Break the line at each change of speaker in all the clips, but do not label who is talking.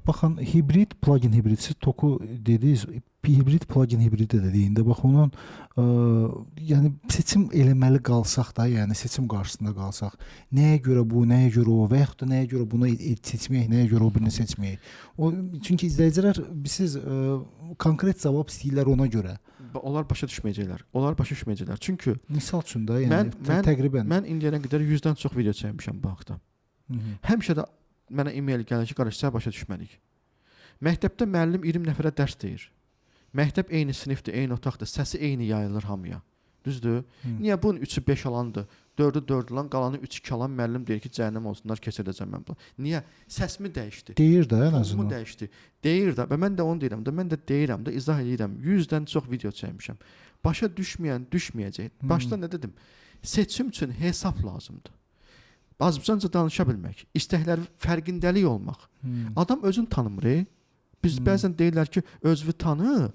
Baxın, hibrid, plugin hibrid. Siz toku dediniz, hibrid, plugin hibridi də deyində. Bax, onun yəni seçim eləməli qalsaq da, yəni seçim qarşısında qalsaq, nəyə görə bu, nəyə görə o və yaxud da nəyə görə bunu seçməyək, nəyə görə o birini seçməyək. Çünki izləyicilər siz konkret cavab istəyirlər ona görə.
Onlar başa düşməyəcəklər. Onlar başa düşməyəcəklər. Çünki
misal üçün də, yəni təqribən
mən indiyənə qədər 100-dən çox video çəkmişəm bu haqda. Həmişə də mənə e-mail gəlir ki, qardaş, sən başa düşməliyik. Məktəbdə müəllim 20 nəfərə dərs deyir. Məktəb eyni sinifdir, eyni otaqdır, səsi eyni yayılır hamıya. Düzdür? Niyə bunun 3-ü 5 alandır, 4-ü 4 alan, qalanı 3-2 alan müəllim deyir ki, cəhənnəm olsunlar, keçirəcəm mən bunu. Niyə? Səsimi dəyişdi.
Deyir də ən azından.
Tonumu dəyişdi. Deyir də və mən də onu deyirəm də, mən də deyirəm də, izah edirəm. 100-dən çox video çəkmişəm. Başa düşməyən düşməyəcək. Başda nə dedim? Seçim üçün hesab lazımdır. Azərbaycanca danışa bilmək, istəklər fərqindəlik olmaq. Adam özünü tanımır. Biz bəzən deyirlər ki, özünü tanı.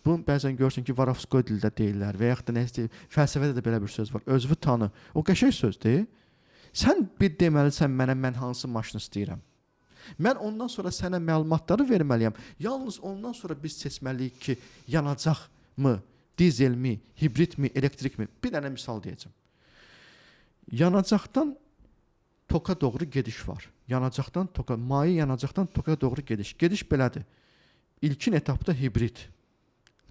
Bunu bəzən görürsən ki, Varovskoy dildə deyirlər və yaxud da nəsə fəlsəfədə də belə bir söz var. Özünü tanı. O qəşəng sözdür. Sən bir deməlisən mənə, mən hansı maşını istəyirəm. Mən ondan sonra sənə məlumatları verməliyəm. Yalnız ondan sonra biz seçməliyik ki, yanacaqmı, dizelmi, hibridmi, elektrikmi? Bir dənə misal deyəcəm. Yanacaqdan toka doğru gediş var. Yanacaqdan toka, maye yanacaqdan toka doğru gediş. Gediş belədir. İlkin etapda hibrid.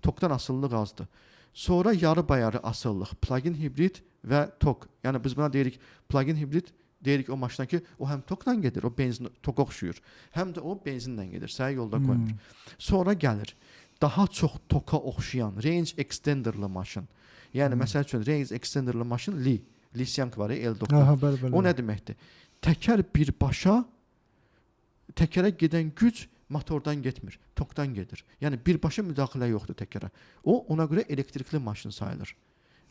Tokdan asıllıq azdır. Sonra yarı bayarı asıllıq. Plug-in hibrid və tok. Yəni biz buna deyirik plug-in hibrid, deyirik o maşına ki, o həm tokla gedir, o benzin toka oxşuyur. Həm də o benzinlə gedir, səni yolda qoymur. Sonra gəlir daha çox toka oxşayan range extenderlı maşın. Yəni məsəl üçün range extenderlı maşın Li. Lisyank var ya, L9.
Bəli.
O nə deməkdir? Təkər birbaşa, təkərə gedən güc motordan getmir, tokdan gedir. Yəni birbaşa müdaxilə yoxdur təkərə. O, ona görə elektrikli maşın sayılır.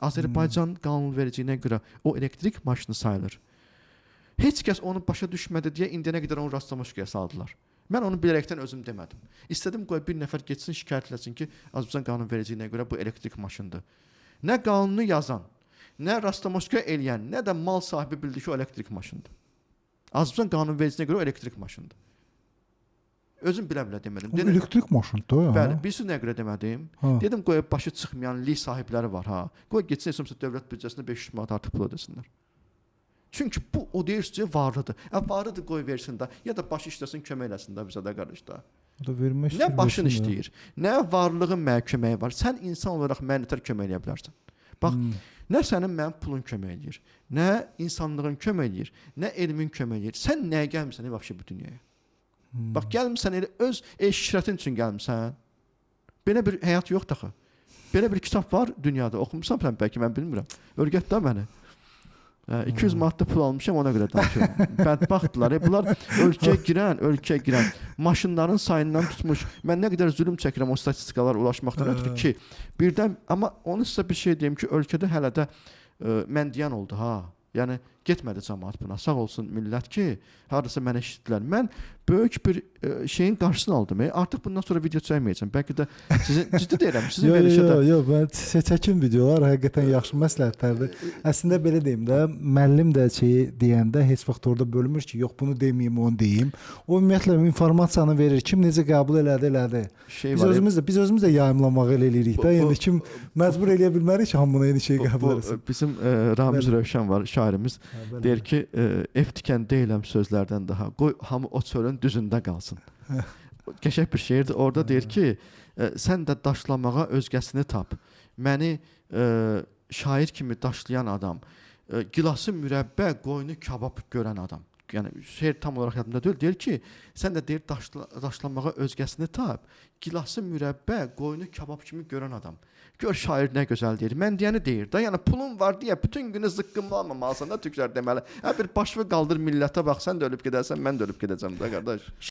Azərbaycan qanunvericiliyinə görə o elektrik maşını sayılır. Heç kəs onu başa düşmədi deyə indiyənə qədər onu rastlamışkaya saldılar. Mən onu bilərəkdən özüm demədim. İstədim qoy bir nəfər getsin, şikayət etsin ki, Azərbaycan qanunvericiliyinə görə bu elektrik maşındır. Nə qanunu yazan, nə rastlamışkaya eləyən, nə də mal sahibi bildi ki, o elektrik maşındır. Azərbaycan qanunvericiliyinə görə o elektrik maşındır. Özüm bilə-bilə demədim.
O elektrik maşındır ya.
Bəli, bilsiz nə görə demədim? Dedim, qoy başı çıxmayan li sahibləri var ha. Qoy getsin əsəmsə dövlət büdcəsində 500 manat artıq pul ödəsinlər. Çünki bu o deyirsizcə varlıdır. Varlıdır, qoy versin də, ya da başı işləsin, kömək eləsin də bizə də qardaş da. Nə başın işləyir, nə varlığın mənə köməyi var. Sən insan olaraq mənə nətər kömək eləyə bilərsən? Bax, nə sənin mənim pulun kömək eləyir, nə insanlığın kömək eləyir, nə elmin kömək eləyir. Sən nəyə gəlmirsən vəbşə bu dünyaya? Bax, gəlmirsən elə öz şirətin üçün gəlmirsən. Belə bir həyat yoxdur axı. Belə bir kitab var dünyada. Oxumusan sən bəlkə, mən bilmirəm. Örgət də məni. 200 manatda pul almışam, ona görə danışıram. Bədbaxtdılar. Bunlar ölkəyə girən maşınların sayından tutmuş. Mən nə qədər zülüm çəkirəm o statistikalara ulaşmaqdan ötürü ki, birdən, amma onu sizə bir şey deyim ki, ölkədə hələ də mən deyən oldu ha. Yəni getmədi cəmaət buna. Sağ olsun millət ki, hardasa mənə eşitdilər. Mən böyük bir şeyin qarşısını aldım. Artıq bundan sonra video çəkməyəcəm. Bəlkə də sizin ciddi deyirəm, sizin verişədə.
Yox, mən çəkin videolar həqiqətən yaxşı məsləhətlərdir. Əslində belə deyim də, müəllim də deyəndə heç vaxt orada bölmür ki, yox bunu deməyim, onu deyim. O ümumiyyətlə informasiyanı verir. Kim necə qəbul elədi. Biz özümüz də yayımlamağı eləyirik də. Yəni kim məcbur eləyə bilmərik ki, hamını eyni şeyi qəbul etsin.
Bizim Ramiz Rövşən var, şairimiz. Deyir ki, ev tikən deyiləm sözlərdən daha. Qoy hamı o çölün düzündə qalsın. Qəşəng bir şeirdir. Orada deyir ki, sən də daşlamağa özgəsini tap. Məni şair kimi daşlayan adam, gilası mürəbbə, qoyunu kabab görən adam. Yəni şeir tam olaraq yadımda deyil. Deyir ki, sən də deyir daşlamağa özgəsini tap. Gilası mürəbbə, qoyunu kabab kimi görən adam. Gör şair nə gözəl deyir. Mən deyəni deyir də. Yəni pulun var deyə bütün günü zıqqımlanmamalısan da tüklər deməli. Bir başını qaldır millətə bax, sən də ölüb gedərsən, mən də ölüb gedəcəm də qardaş.